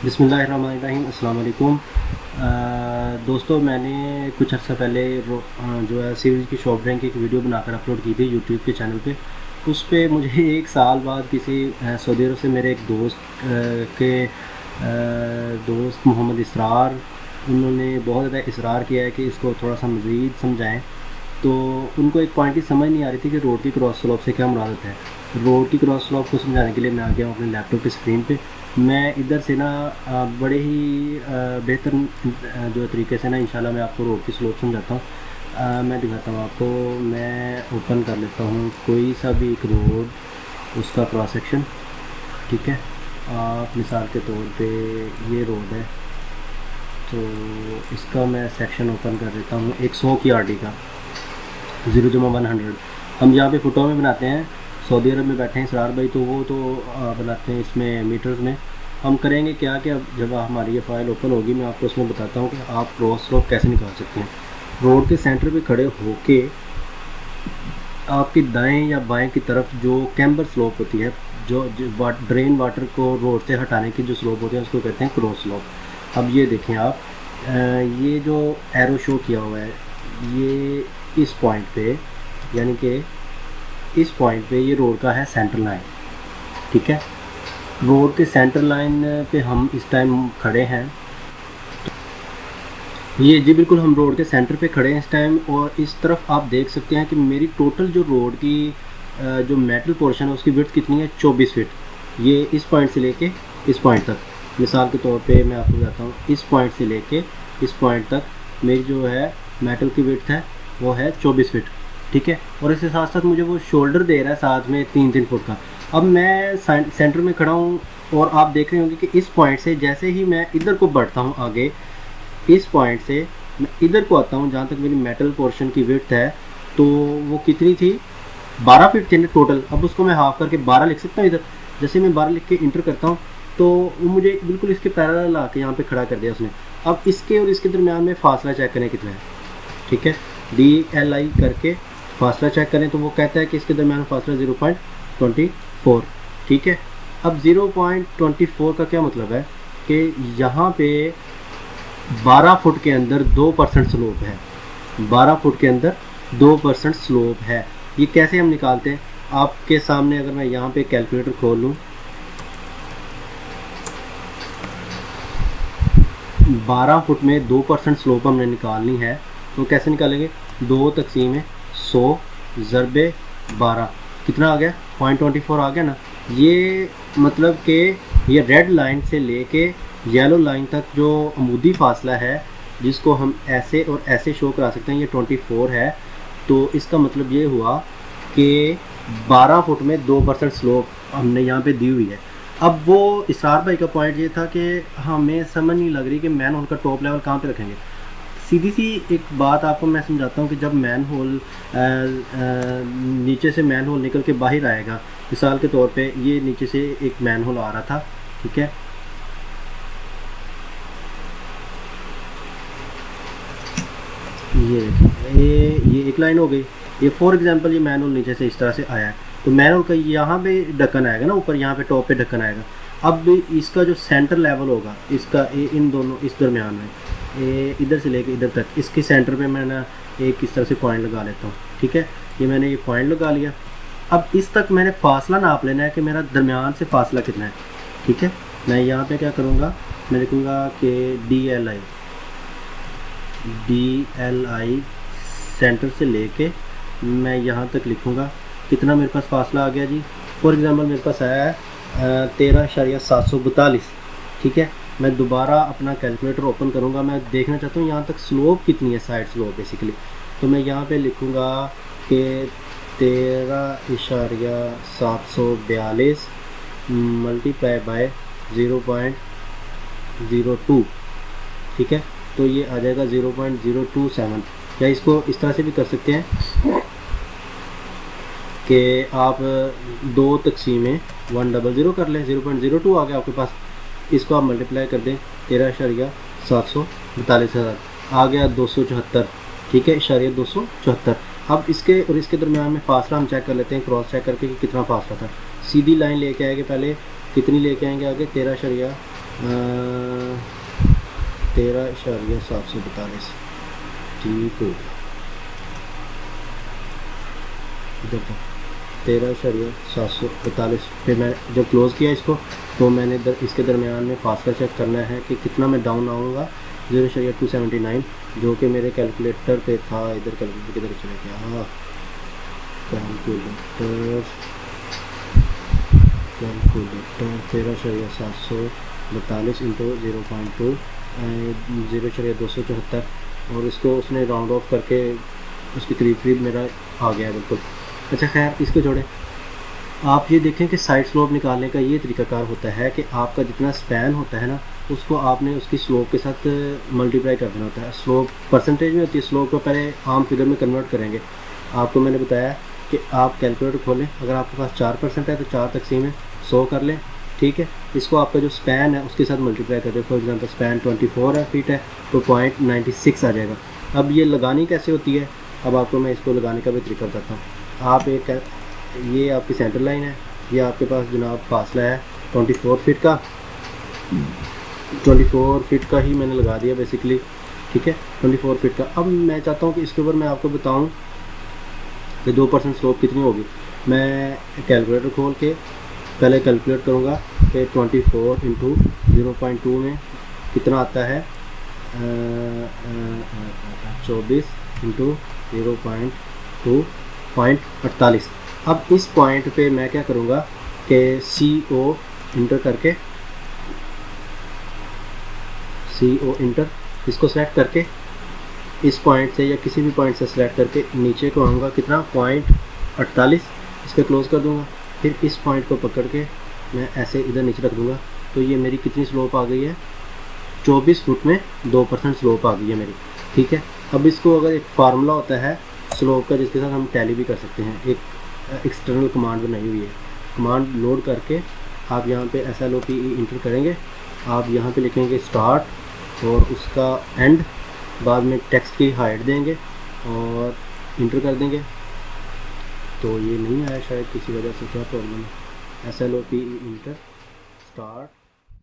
बिस्मिल्लाहिर्रहमानिर्रहीम अस्सलाम वालेकुम। दोस्तों, मैंने कुछ अर्सा पहले जो है सीरीज़ की शॉप ड्राइंग की एक वीडियो बनाकर अपलोड की थी यूट्यूब के चैनल पे। उस पे मुझे एक साल बाद किसी सऊदी अरब से मेरे एक दोस्त मोहम्मद इसरार, उन्होंने बहुत ज़्यादा इसरार किया है कि इसको थोड़ा सा मज़ीद समझाएं। तो उनको एक पॉइंट की समझ नहीं आ रही थी कि रोड की क्रॉस स्लॉप से क्या मुराद है। रोड की क्रॉस स्लॉप को समझाने के लिए मैं आ गया हूँ अपने लैपटॉप की स्क्रीन पे। मैं इधर से ना बड़े ही बेहतर जो तरीके से ना इंशाल्लाह मैं आपको रोड की स्लोप समझाता हूँ। मैं दिखाता हूँ आपको। मैं ओपन कर लेता हूँ कोई सा भी एक रोड, उसका क्रॉस सेक्शन। ठीक है, आप मिसाल के तौर पे ये रोड है, तो इसका मैं सेक्शन ओपन कर देता हूँ 100 की आरडी का 0,100। हम यहाँ पे फुटों में बनाते हैं। सऊदी अरब में बैठे हैं इसरार भाई, तो वो तो बनाते हैं इसमें मीटर्स में। हम करेंगे क्या कि अब जब हमारी ये फाइल ओपन होगी, मैं आपको उसमें बताता हूँ कि आप क्रॉस स्लोप कैसे निकाल सकते हैं। रोड के सेंटर पे खड़े होके आपकी दाएं या बाएं की तरफ जो कैम्बर स्लोप होती है, जो ड्रेन वाटर को रोड से हटाने की जो स्लोप होती है, उसको कहते हैं क्रॉस स्लोप। अब ये देखें आप, ये जो एरो शो किया हुआ है, ये इस पॉइंट पे, यानी कि इस पॉइंट पे ये रोड का है सेंटर लाइन। ठीक है, रोड के सेंटर लाइन पे हम इस टाइम खड़े हैं। ये जी बिल्कुल हम रोड के सेंटर पे खड़े हैं इस टाइम, और इस तरफ आप देख सकते हैं कि मेरी टोटल जो रोड की जो मेटल पोर्शन है उसकी विड्थ कितनी है, 24 फीट। ये इस पॉइंट से लेके इस पॉइंट तक, मिसाल के तौर पे मैं आपको बताता हूँ, इस पॉइंट से लेके इस पॉइंट तक मेरी जो है मेटल की विड्थ है वो है 24 फीट। ठीक है, और इसके साथ साथ मुझे वो शोल्डर दे रहा है साथ में 3-3 फुट का। अब मैं सेंटर में खड़ा हूँ, और आप देख रहे होंगे कि इस पॉइंट से जैसे ही मैं इधर को बढ़ता हूँ आगे, इस पॉइंट से मैं इधर को आता हूँ जहाँ तक मेरी मेटल पोर्शन की विड्थ है, तो वो कितनी थी, 12 फीट थी टोटल। अब उसको मैं हाफ करके 12 लिख सकता हूँ इधर। जैसे मैं 12 लिख के इंटर करता हूँ, तो वो मुझे बिल्कुल इसके पैरेलल आके यहाँ पे खड़ा कर दिया उसने। अब इसके और इसके दरमियान में फासला चेक करें कितना है। ठीक है, DLI करके फासला चेक करें, तो वो कहता है कि इसके दरमियान फासला 0.24। ठीक है, अब 0.24 का क्या मतलब है कि यहाँ पे 12 फुट के अंदर 2% स्लोप है। 12 फुट के अंदर 2% स्लोप है। ये कैसे हम निकालते हैं, आपके सामने अगर मैं यहाँ पे कैलकुलेटर खोल लूँ, 12 फुट में 2% स्लोप हमने निकालनी है, तो कैसे निकालेंगे, 2 तकसीम 100 ज़रबे 12, कितना आ गया, 0.24 आ गया ना। ये मतलब कि ये रेड लाइन से लेके येलो लाइन तक जो अमूदी फासला है, जिसको हम ऐसे और ऐसे शो करा सकते हैं, ये 24 है। तो इसका मतलब ये हुआ कि 12 फुट में 2% स्लोप हमने यहाँ पे दी हुई है। अब वो इसरार भाई का पॉइंट ये था कि हमें समझ नहीं लग रही कि मैन होल का टॉप लेवल कहाँ पे रखेंगे। सीधी सी एक बात आपको मैं समझाता हूँ कि जब मैन होल नीचे से मैन होल निकल के बाहर आएगा, मिसाल के तौर पे ये नीचे से एक मैन होल आ रहा था। ठीक है, ये एक लाइन हो गई। ये फॉर एग्जांपल ये मैन होल नीचे से इस तरह से आया है, तो मैन होल का यहाँ पे ढक्कन आएगा ना ऊपर, यहाँ पे टॉप पे ढक्कन आएगा। अब इसका जो सेंटर लेवल होगा इसका, इन दोनों इस दरमियान में, इधर से लेके इधर तक, इसके सेंटर पे मैं ना एक इस तरह से पॉइंट लगा लेता हूँ। ठीक है, ये मैंने ये पॉइंट लगा लिया। अब इस तक मैंने फासला नाप लेना है कि मेरा दरमियान से फासला कितना है। ठीक है, मैं यहाँ पे क्या करूँगा, मैं लिखूँगा कि DLI सेंटर से लेके मैं यहाँ तक लिखूँगा, कितना मेरे पास फासला आ गया जी। फॉर एग्ज़ाम्पल मेरे पास आया है 13.742। ठीक है, मैं दोबारा अपना कैलकुलेटर ओपन करूँगा, मैं देखना चाहता हूँ यहाँ तक स्लोप कितनी है, साइड स्लोप बेसिकली। तो मैं यहाँ पे लिखूँगा कि 13.742 मल्टीप्लाई बाय 0.02। ठीक है, तो ये आ जाएगा 0.027। या इसको इस तरह से भी कर सकते हैं कि आप 2 तकसीमें 100 कर लें, 0.02 आ गया आपके पास। इसको आप मल्टीप्लाई कर दें 13.742 आ गया 274। ठीक है, इशारिया 274। अब इसके और इसके दरमियान में फासला हम चेक कर लेते हैं, क्रॉस चेक करके कि कितना फासला था। सीधी लाइन लेके आएंगे, पहले कितनी लेके आएंगे आगे, 13,742 ठीक हो गया। इधर तक 13,742 पे मैं जब क्लोज़ किया इसको, तो मैंने इसके दरमियान में फासला चेक करना है कि कितना मैं डाउन आऊँगा। 0.279 जो कि मेरे कैलकुलेटर पे था। इधर कैलकुलेटर किधर चला गया? कैलकुलेटर 13,742 इंटू 0.2 0.274 और इसको उसने राउंड ऑफ करके उसके करीब मेरा आ गया बिल्कुल। अच्छा खैर इसको छोड़े, आप ये देखें कि साइड स्लोप निकालने का ये तरीकाकार होता है कि आपका जितना स्पैन होता है ना, उसको आपने उसकी स्लोप के साथ मल्टीप्लाई कर देना होता है। स्लोप परसेंटेज में होती है, स्लोप को पहले आम फिगर में कन्वर्ट करेंगे। आपको मैंने बताया कि आप कैलकुलेटर खोलें, अगर आपके पास 4% है तो 4 तकसीम 100 कर लें, ठीक है। इसको आपका जो स्पैन है उसके साथ मल्टीप्लाई कर दें। फॉर एग्जांपल स्पैन 24 है फीट है तो 0.96 आ जाएगा। अब ये लगानी कैसे होती है, अब आपको मैं इसको लगाने का भी तरीका बताता हूँ। आप ये आपकी सेंटर लाइन है, ये आपके पास जनाब फासला है 24 फीट का। 24 फीट का ही मैंने लगा दिया बेसिकली, ठीक है, 24 फीट का। अब मैं चाहता हूँ कि इसके ऊपर मैं आपको बताऊँ कि 2% स्लोप कितनी होगी। मैं कैलकुलेटर खोल के पहले कैलकुलेट करूँगा कि 24 इंटू 0.2 में कितना आता है। 24 इंटू 0.2 0.48। अब इस पॉइंट पे मैं क्या करूँगा कि CO इंटर करके इंटर इसको सेलेक्ट करके इस पॉइंट से या किसी भी पॉइंट से सेलेक्ट करके नीचे को आऊँगा कितना 0.48, इसके क्लोज़ कर दूँगा। फिर इस पॉइंट को पकड़ के मैं ऐसे इधर नीचे रख दूँगा। तो ये मेरी कितनी स्लोप आ गई है, 24 फुट में 2% स्लोप आ गई है मेरी, ठीक है। अब इसको अगर एक फार्मूला होता है स्लोप का जिसके साथ हम टैली भी कर सकते हैं, एक एक्सटर्नल कमांड बनाई हुई है। कमांड लोड करके आप यहाँ पे SLOPE इंटर करेंगे, आप यहाँ पे लिखेंगे स्टार्ट और उसका एंड, बाद में टेक्स्ट की हाइट देंगे और इंटर कर देंगे। तो ये नहीं आया शायद किसी वजह से, क्या प्रॉब्लम है। SLOPE inter start